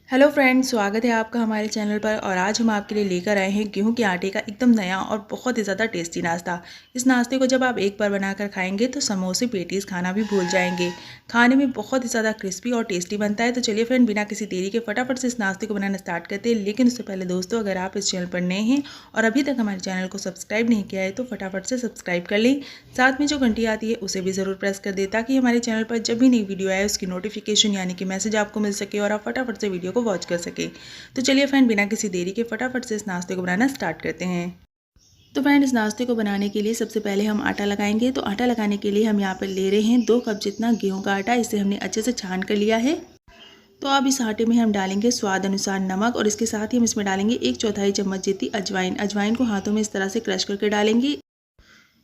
Hello friends, स्वागत है आपका हमारे चैनल पर। और आज हम आपके लिए लेकर आए हैं गेहूं के आटे का एकदम नया और बहुत ही ज़्यादा टेस्टी नाश्ता। इस नाश्ते को जब आप एक बार बनाकर खाएंगे तो समोसे पेटीज़ खाना भी भूल जाएंगे। खाने में बहुत ही ज़्यादा क्रिस्पी और टेस्टी बनता है। तो चलिए फ्रेंड, बिना किसी देरी के फटाफट से इस नाश्ते को बनाना स्टार्ट करते हैं। लेकिन उससे पहले दोस्तों, अगर आप इस चैनल पर नए हैं और अभी तक हमारे चैनल को सब्सक्राइब नहीं किया है तो फटाफट से सब्सक्राइब कर लें। साथ में जो घंटी आती है उसे भी ज़रूर प्रेस कर दें, ताकि हमारे चैनल पर जब भी नई वीडियो आए उसकी नोटिफिकेशन यानी कि मैसेज आपको मिल सके और आप फटाफट से वीडियो को वॉच कर सके। तो चलिए फ्रेंड, बिना किसी देरी के फटाफट से इस नाश्ते को बनाना स्टार्ट करते हैं। तो फ्रेंड, इस नाश्ते को बनाने के लिए सबसे पहले हम आटा लगाएंगे। तो आटा लगाने के लिए हम यहाँ पर ले रहे हैं 2 कप जितना गेहूं का आटा। इसे हमने अच्छे से छान कर लिया है। तो अब इस आटे में हम डालेंगे स्वाद अनुसार नमक, और इसके साथ ही हम इसमें डालेंगे 1/4 चम्मच जितनी अजवाइन। अजवाइन को हाथों में इस तरह से क्रश करके डालेंगे।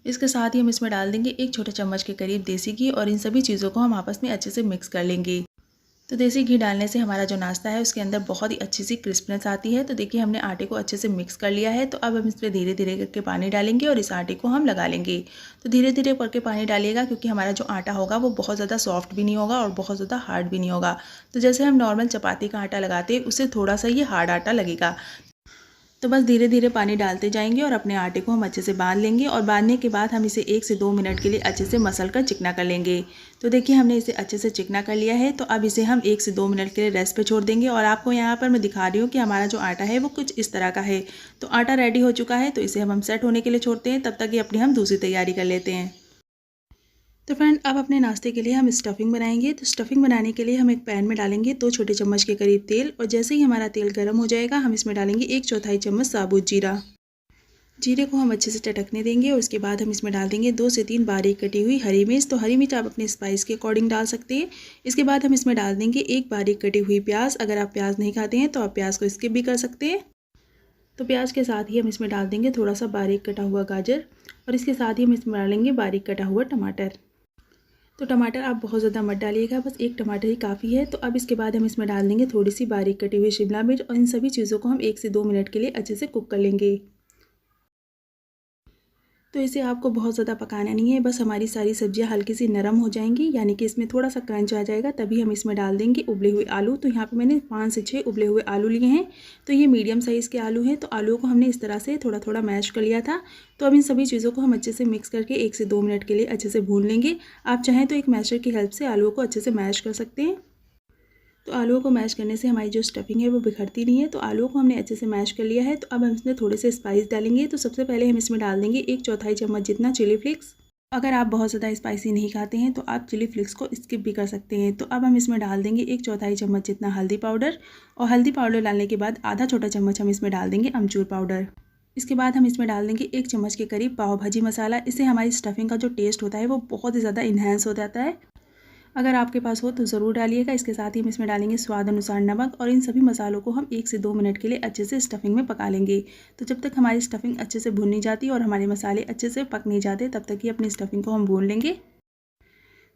इसके साथ ही हम इसमें डाल देंगे 1 छोटा चम्मच के करीब देसी घी, और इन सभी चीज़ों को हम आपस में अच्छे से मिक्स कर लेंगे। तो देसी घी डालने से हमारा जो नाश्ता है उसके अंदर बहुत ही अच्छी सी क्रिस्पनेस आती है। तो देखिए, हमने आटे को अच्छे से मिक्स कर लिया है। तो अब हम इसमें धीरे धीरे करके पानी डालेंगे और इस आटे को हम लगा लेंगे। तो धीरे धीरे करके पानी डालिएगा, क्योंकि हमारा जो आटा होगा वो बहुत ज़्यादा सॉफ्ट भी नहीं होगा और बहुत ज़्यादा हार्ड भी नहीं होगा। तो जैसे हम नॉर्मल चपाती का आटा लगाते हैं उससे थोड़ा सा ये हार्ड आटा लगेगा। तो बस धीरे धीरे पानी डालते जाएंगे और अपने आटे को हम अच्छे से बांध लेंगे। और बांधने के बाद हम इसे 1 से 2 मिनट के लिए अच्छे से मसल कर चिकना कर लेंगे। तो देखिए, हमने इसे अच्छे से चिकना कर लिया है। तो अब इसे हम 1 से 2 मिनट के लिए रेस्ट पे छोड़ देंगे। और आपको यहाँ पर मैं दिखा रही हूँ कि हमारा जो आटा है वो कुछ इस तरह का है। तो आटा रेडी हो चुका है। तो इसे हम सेट होने के लिए छोड़ते हैं। तब तक ये अपनी हम दूसरी तैयारी कर लेते हैं। तो फ्रेंड, अब अपने नाश्ते के लिए हम स्टफिंग बनाएंगे। तो स्टफिंग बनाने के लिए हम एक पैन में डालेंगे 2 छोटे चम्मच के करीब तेल। और जैसे ही हमारा तेल गर्म हो जाएगा हम इसमें डालेंगे 1/4 चम्मच साबुत जीरा। जीरे को हम अच्छे से चटकने देंगे। और उसके बाद हम इसमें डाल देंगे 2 से 3 बारीक कटी हुई हरी मिर्च। तो हरी मिर्च आप अपने स्पाइस के अकॉर्डिंग डाल सकते हैं। इसके बाद हम इसमें डाल देंगे 1 बारीक कटी हुई प्याज। अगर आप प्याज नहीं खाते हैं तो आप प्याज को स्किप भी कर सकते हैं। तो प्याज के साथ ही हम इसमें डाल देंगे थोड़ा सा बारीक कटा हुआ गाजर। और इसके साथ ही हम इसमें डालेंगे बारीक कटा हुआ टमाटर। तो टमाटर आप बहुत ज़्यादा मत डालिएगा, बस एक टमाटर ही काफ़ी है। तो अब इसके बाद हम इसमें डाल देंगे थोड़ी सी बारीक कटी हुई शिमला मिर्च। और इन सभी चीज़ों को हम 1 से 2 मिनट के लिए अच्छे से कुक कर लेंगे। तो इसे आपको बहुत ज़्यादा पकाना नहीं है, बस हमारी सारी सब्जियां हल्की सी नरम हो जाएंगी, यानी कि इसमें थोड़ा सा क्रंच आ जाएगा, तभी हम इसमें डाल देंगे उबले हुए आलू। तो यहाँ पे मैंने 5 से 6 उबले हुए आलू लिए हैं। तो ये मीडियम साइज़ के आलू हैं। तो आलूओं को हमने इस तरह से थोड़ा थोड़ा मैश कर लिया था। तो अब इन सभी चीज़ों को हम अच्छे से मिक्स करके 1 से 2 मिनट के लिए अच्छे से भून लेंगे। आप चाहें तो एक मैशर की हेल्प से आलूओं को अच्छे से मैश कर सकते हैं। तो आलूओं को मैश करने से हमारी जो स्टफिंग है वो बिखरती नहीं है। तो आलूओं को हमने अच्छे से मैश कर लिया है। तो अब हम इसमें थोड़े से स्पाइस डालेंगे। तो सबसे पहले हम इसमें डाल देंगे 1/4 चम्मच जितना चिली फ्लेक्स। अगर आप बहुत ज़्यादा स्पाइसी नहीं खाते हैं तो आप चिली फ्लेक्स को स्किप भी कर सकते हैं। तो अब हम इसमें डाल देंगे 1/4 चम्मच जितना हल्दी पाउडर। और हल्दी पाउडर डालने के बाद आधा छोटा चम्मच हम इसमें डाल देंगे अमचूर पाउडर। इसके बाद हम इसमें डाल देंगे 1 चम्मच के करीब पाव भाजी मसाला। इससे हमारी स्टफिंग का जो टेस्ट होता है वो बहुत ही ज़्यादा इन्हेंस हो जाता है। अगर आपके पास हो तो ज़रूर डालिएगा। इसके साथ ही हम इसमें डालेंगे स्वाद अनुसार नमक। और इन सभी मसालों को हम 1 से 2 मिनट के लिए अच्छे से स्टफिंग में पका लेंगे। तो जब तक हमारी स्टफिंग अच्छे से भुन नहीं जाती और हमारे मसाले अच्छे से पक नहीं जाते, तब तक ही अपनी स्टफिंग को हम भून लेंगे।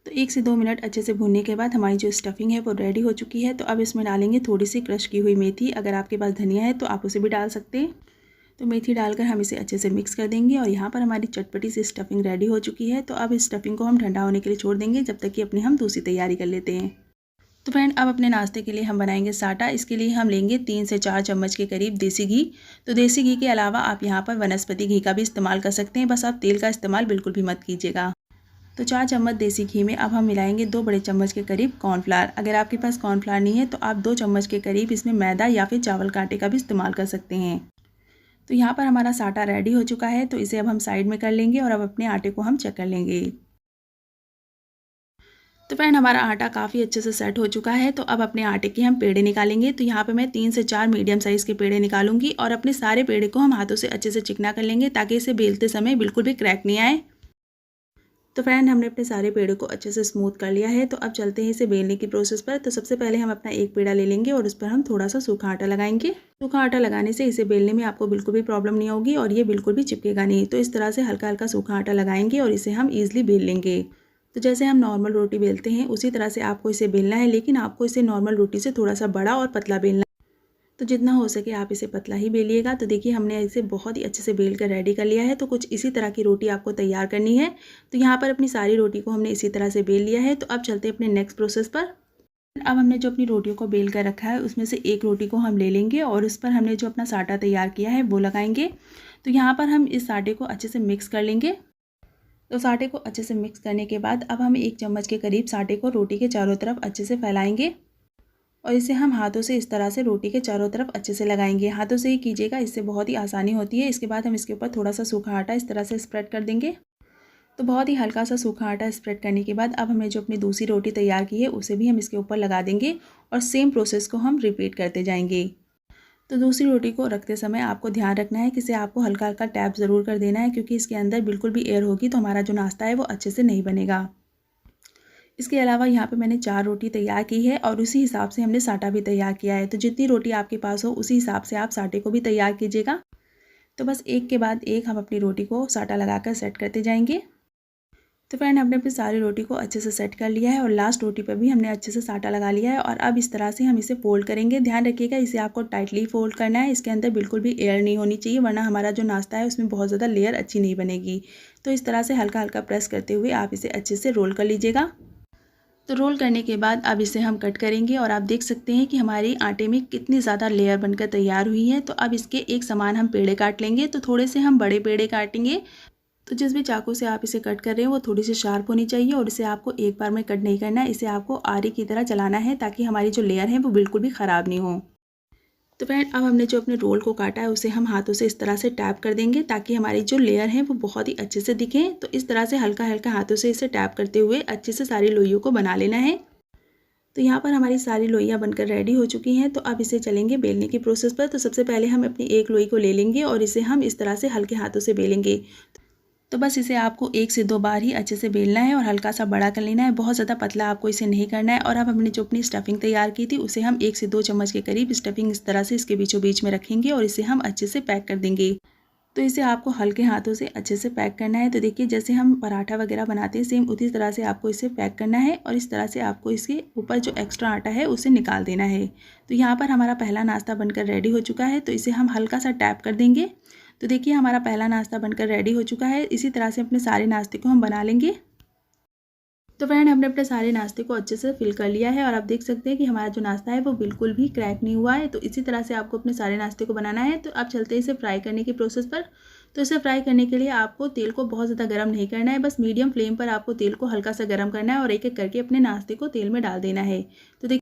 तो 1 से 2 मिनट अच्छे से भूनने के बाद हमारी जो स्टफिंग है वो रेडी हो चुकी है। तो अब इसमें डालेंगे थोड़ी सी क्रश की हुई मेथी। अगर आपके पास धनिया है तो आप उसे भी डाल सकते हैं। तो मेथी डालकर हम इसे अच्छे से मिक्स कर देंगे। और यहाँ पर हमारी चटपटी सी स्टफिंग रेडी हो चुकी है। तो अब इस स्टफिंग को हम ठंडा होने के लिए छोड़ देंगे, जब तक कि अपनी हम दूसरी तैयारी कर लेते हैं। तो फ्रेंड, अब अपने नाश्ते के लिए हम बनाएंगे साटा। इसके लिए हम लेंगे 3 से 4 चम्मच के करीब देसी घी। तो देसी घी के अलावा आप यहाँ पर वनस्पति घी का भी इस्तेमाल कर सकते हैं, बस आप तेल का इस्तेमाल बिल्कुल भी मत कीजिएगा। तो 4 चम्मच देसी घी में अब हम मिलाएंगे 2 बड़े चम्मच के करीब कॉर्नफ्लावर। अगर आपके पास कॉर्नफ्लावर नहीं है तो आप 2 चम्मच के करीब इसमें मैदा या फिर चावल का आटे का भी इस्तेमाल कर सकते हैं। तो यहाँ पर हमारा साटा रेडी हो चुका है। तो इसे अब हम साइड में कर लेंगे और अब अपने आटे को हम चेक कर लेंगे। तो फ्रेंड, हमारा आटा काफ़ी अच्छे से सेट हो चुका है। तो अब अपने आटे के हम पेड़े निकालेंगे। तो यहाँ पे मैं 3 से 4 मीडियम साइज़ के पेड़े निकालूंगी। और अपने सारे पेड़े को हम हाथों से अच्छे से चिकना कर लेंगे, ताकि इसे बेलते समय बिल्कुल भी क्रैक नहीं आए। तो फ्रेंड, हमने अपने सारे पेड़ों को अच्छे से स्मूथ कर लिया है। तो अब चलते हैं इसे बेलने की प्रोसेस पर। तो सबसे पहले हम अपना एक पेड़ा ले लेंगे और उस पर हम थोड़ा सा सूखा आटा लगाएंगे। सूखा आटा लगाने से इसे बेलने में आपको बिल्कुल भी प्रॉब्लम नहीं होगी और ये बिल्कुल भी चिपकेगा नहीं। तो इस तरह से हल्का हल्का सूखा आटा लगाएंगे और इसे हम ईजिली बेल लेंगे। तो जैसे हम नॉर्मल रोटी बेलते हैं उसी तरह से आपको इसे बेलना है, लेकिन आपको इसे नॉर्मल रोटी से थोड़ा सा बड़ा और पतला बेलना है। तो जितना हो सके आप इसे पतला ही बेलिएगा। तो देखिए, हमने इसे बहुत ही अच्छे से बेल कर रेडी कर लिया है। तो कुछ इसी तरह की रोटी आपको तैयार करनी है। तो यहाँ पर अपनी सारी रोटी को हमने इसी तरह से बेल लिया है। तो अब चलते हैं अपने नेक्स्ट प्रोसेस पर। अब हमने जो अपनी रोटियों को बेल कर रखा है उसमें से एक रोटी को हम ले लेंगे और उस पर हमने जो अपना साटा तैयार किया है वो लगाएंगे। तो यहाँ पर हम इस साटे को अच्छे से मिक्स कर लेंगे। तो साटे को अच्छे से मिक्स करने के बाद अब हम 1 चम्मच के करीब साटे को रोटी के चारों तरफ अच्छे से फैलाएंगे और इसे हम हाथों से इस तरह से रोटी के चारों तरफ अच्छे से लगाएंगे। हाथों से ही कीजिएगा, इससे बहुत ही आसानी होती है। इसके बाद हम इसके ऊपर थोड़ा सा सूखा आटा इस तरह से स्प्रेड कर देंगे। तो बहुत ही हल्का सा सूखा आटा स्प्रेड करने के बाद अब हमने जो अपनी दूसरी रोटी तैयार की है उसे भी हम इसके ऊपर लगा देंगे और सेम प्रोसेस को हम रिपीट करते जाएंगे। तो दूसरी रोटी को रखते समय आपको ध्यान रखना है कि इसे आपको हल्का हल्का टैप ज़रूर कर देना है, क्योंकि इसके अंदर बिल्कुल भी एयर होगी तो हमारा जो नाश्ता है वो अच्छे से नहीं बनेगा। इसके अलावा यहाँ पे मैंने 4 रोटी तैयार की है और उसी हिसाब से हमने साटा भी तैयार किया है। तो जितनी रोटी आपके पास हो उसी हिसाब से आप साटे को भी तैयार कीजिएगा। तो बस एक के बाद एक हम अपनी रोटी को साटा लगाकर सेट करते जाएंगे। तो फ्रेंड, हमने अपनी सारी रोटी को अच्छे से सेट कर लिया है और लास्ट रोटी पर भी हमने अच्छे से साटा लगा लिया है। और अब इस तरह से हम इसे फोल्ड करेंगे। ध्यान रखिएगा, इसे आपको टाइटली फोल्ड करना है। इसके अंदर बिल्कुल भी एयर नहीं होनी चाहिए, वरना हमारा जो नाश्ता है उसमें बहुत ज़्यादा लेयर अच्छी नहीं बनेगी। तो इस तरह से हल्का हल्का प्रेस करते हुए आप इसे अच्छे से रोल कर लीजिएगा। तो रोल करने के बाद अब इसे हम कट करेंगे और आप देख सकते हैं कि हमारी आटे में कितनी ज़्यादा लेयर बनकर तैयार हुई है। तो अब इसके एक समान हम पेड़े काट लेंगे। तो थोड़े से हम बड़े पेड़े काटेंगे। तो जिस भी चाकू से आप इसे कट कर रहे हैं वो थोड़ी सी शार्प होनी चाहिए और इसे आपको एक बार में कट नहीं करना है। इसे आपको आरी की तरह चलाना है ताकि हमारी जो लेयर है वो बिल्कुल भी ख़राब नहीं हो। तो फ्रेंड, अब हमने जो अपने रोल को काटा है उसे हम हाथों से इस तरह से टैप कर देंगे ताकि हमारी जो लेयर है वो बहुत ही अच्छे से दिखे। तो इस तरह से हल्का हल्का हाथों से इसे टैप करते हुए अच्छे से सारी लोइयों को बना लेना है। तो यहाँ पर हमारी सारी लोइयाँ बनकर रेडी हो चुकी हैं। तो अब इसे चलेंगे बेलने की प्रोसेस पर। तो सबसे पहले हम अपनी एक लोई को ले लेंगे और इसे हम इस तरह से हल्के हाथों से बेलेंगे। तो बस इसे आपको 1 से 2 बार ही अच्छे से बेलना है और हल्का सा बड़ा कर लेना है। बहुत ज़्यादा पतला आपको इसे नहीं करना है। और अब हमने जो अपनी स्टफिंग तैयार की थी उसे हम 1 से 2 चम्मच के करीब स्टफिंग इस तरह से इसके बीचों बीच में रखेंगे और इसे हम अच्छे से पैक कर देंगे। तो इसे आपको हल्के हाथों से अच्छे से पैक करना है। तो देखिए, जैसे हम पराठा वगैरह बनाते हैं सेम उसी तरह से आपको इसे पैक करना है और इस तरह से आपको इसके ऊपर जो एक्स्ट्रा आटा है उसे निकाल देना है। तो यहाँ पर हमारा पहला नाश्ता बनकर रेडी हो चुका है। तो इसे हम हल्का सा टैप कर देंगे। तो देखिए, हमारा पहला नाश्ता बनकर रेडी हो चुका है। इसी तरह से अपने सारे नाश्ते को हम बना लेंगे। तो फ्रेंड, हमने अपने सारे नाश्ते को अच्छे से फिल कर लिया है और आप देख सकते हैं कि हमारा जो नाश्ता है वो बिल्कुल भी क्रैक नहीं हुआ है। तो इसी तरह से आपको अपने सारे नाश्ते को बनाना है। तो आप चलते हैं इसे फ्राई करने की प्रोसेस पर। तो इसे फ्राई करने के लिए आपको तेल को बहुत ज़्यादा गर्म नहीं करना है, बस मीडियम फ्लेम पर आपको तेल को हल्का सा गर्म करना है और एक एक करके अपने नाश्ते को तेल में डाल देना है। तो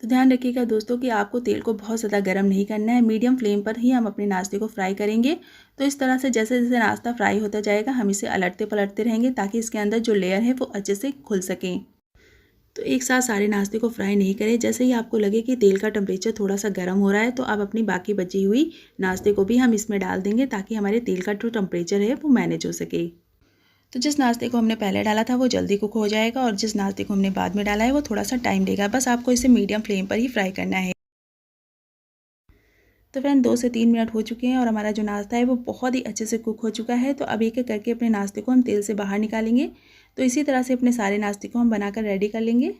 ध्यान रखिएगा दोस्तों कि आपको तेल को बहुत ज़्यादा गर्म नहीं करना है, मीडियम फ्लेम पर ही हम अपने नाश्ते को फ्राई करेंगे। तो इस तरह से जैसे जैसे नाश्ता फ्राई होता जाएगा हम इसे अलटते पलटते रहेंगे ताकि इसके अंदर जो लेयर है वो अच्छे से खुल सकें। तो एक साथ सारे नाश्ते को फ्राई नहीं करें। जैसे ही आपको लगे कि तेल का टेम्परेचर थोड़ा सा गर्म हो रहा है तो आप अपनी बाकी बची हुई नाश्ते को भी हम इसमें डाल देंगे ताकि हमारे तेल का जो टेम्परेचर है वो मैनेज हो सके। तो जिस नाश्ते को हमने पहले डाला था वो जल्दी कुक हो जाएगा और जिस नाश्ते को हमने बाद में डाला है वो थोड़ा सा टाइम लेगा। बस आपको इसे मीडियम फ्लेम पर ही फ्राई करना है। तो फ्रेंड, 2 से 3 मिनट हो चुके हैं और हमारा जो नाश्ता है वो बहुत ही अच्छे से कुक हो चुका है। तो अब एक एक करके अपने नाश्ते को हम तेल से बाहर निकालेंगे। तो इसी तरह से अपने सारे नाश्ते को हम बनाकर रेडी कर लेंगे।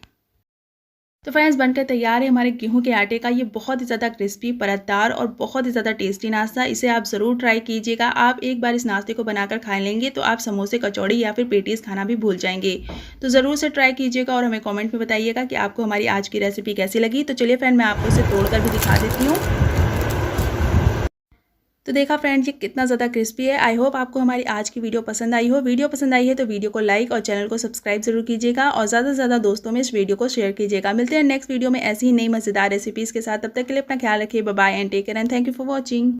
तो फ्रेंड्स, बनकर तैयार है हमारे गेहूं के आटे का ये बहुत ही ज़्यादा क्रिस्पी, परतदार और बहुत ही ज़्यादा टेस्टी नाश्ता। इसे आप ज़रूर ट्राई कीजिएगा। आप एक बार इस नाश्ते को बनाकर खा लेंगे तो आप समोसे, कचौड़ी या फिर पेटीज़ खाना भी भूल जाएंगे। तो ज़रूर से ट्राई कीजिएगा और हमें कमेंट में बताइएगा कि आपको हमारी आज की रेसिपी कैसी लगी। तो चलिए फ्रेंड, मैं आपको इसे तोड़कर भी दिखा देती हूँ। तो देखा फ्रेंड्स, ये कितना ज़्यादा क्रिस्पी है। आई होप आपको हमारी आज की वीडियो पसंद आई हो। वीडियो पसंद आई है तो वीडियो को लाइक और चैनल को सब्सक्राइब जरूर कीजिएगा और ज़्यादा से ज़्यादा दोस्तों में इस वीडियो को शेयर कीजिएगा। मिलते हैं नेक्स्ट वीडियो में ऐसी ही नई मज़ेदार रेसिपीज़ के साथ। तब तक के लिए अपना ख्याल रखिए। Bye bye and take care and thank you for watching.